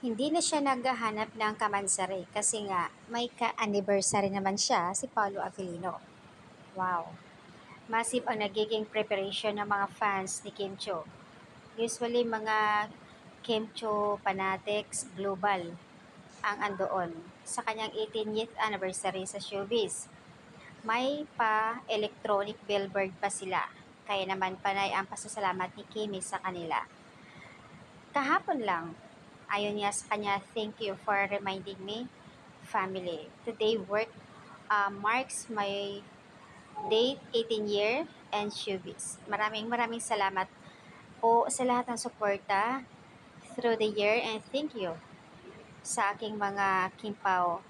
Hindi na siya naghahanap ng kamansari kasi nga may ka-anniversary naman siya, si Paolo Avellino. Wow! Massive ang nagiging preparation ng mga fans ni Kim Cho. Usually mga Kim Cho fanatics global ang andoon sa kanyang 18th anniversary sa showbiz. May pa-electronic billboard pa sila. Kaya naman panay ang pasasalamat ni Kimi sa kanila. Kahapon lang, ayon niya sa kanya, thank you for reminding me, family. Today work marks my date 18 year and showbiz. Maraming salamat po sa lahat ng suporta through the year and thank you sa aking mga Kimpaw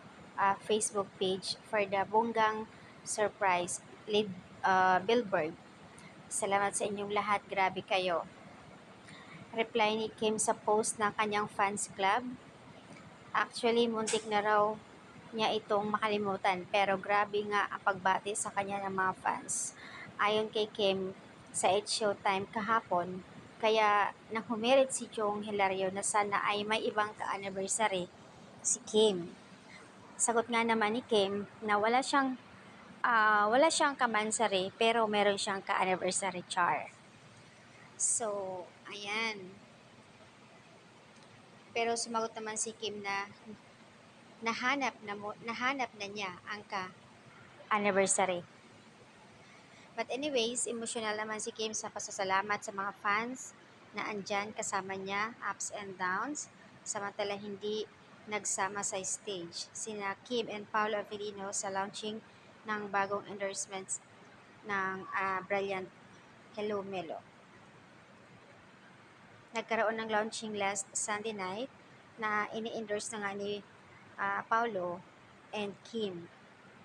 Facebook page for the bonggang surprise lead billboard. Salamat sa inyong lahat, grabe kayo. Reply ni Kim sa post ng kanyang fans club. Actually, muntik na raw niya itong makalimutan pero grabe nga ang pagbati sa kanya ng mga fans. Ayon kay Kim sa It's Showtime kahapon, kaya nanghumirit si Chong Hilario na sana ay may ibang ka-anniversary si Kim. Sagot nga naman ni Kim na wala siyang kamansari pero meron siyang ka-anniversary char. So, ayan. Pero sumagot naman si Kim na nahanap na niya ang ka-anniversary. But anyways, emotional naman si Kim sa pasasalamat sa mga fans na andyan kasama niya, ups and downs, samantala hindi nagsama sa stage. Sina Kim and Paolo Avellino sa launching ng bagong endorsements ng Brilliant Hello Melo. Nagkaroon ng launching last Sunday night na ini-endorse na nga ni Paolo and Kim.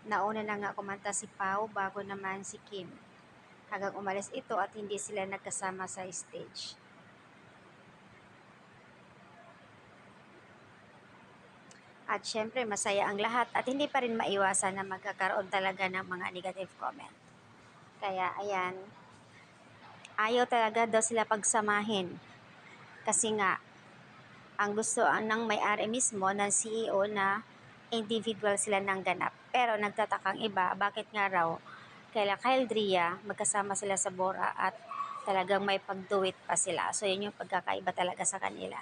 Nauna na nga kumanta si Pao bago naman si Kim. Hanggang umalis ito at hindi sila nagkasama sa stage. At syempre masaya ang lahat at hindi pa rin maiwasan na magkakaroon talaga ng mga negative comment. Kaya ayan, ayaw talaga daw sila pagsamahin. Kasi nga, ang gusto ng may-ari mismo ng CEO na individual sila ng ganap. Pero nagtatakang iba, bakit nga raw kaila Kyle Dria magkasama sila sa Bora at talagang may pagduwit pa sila. So yun yung pagkakaiba talaga sa kanila.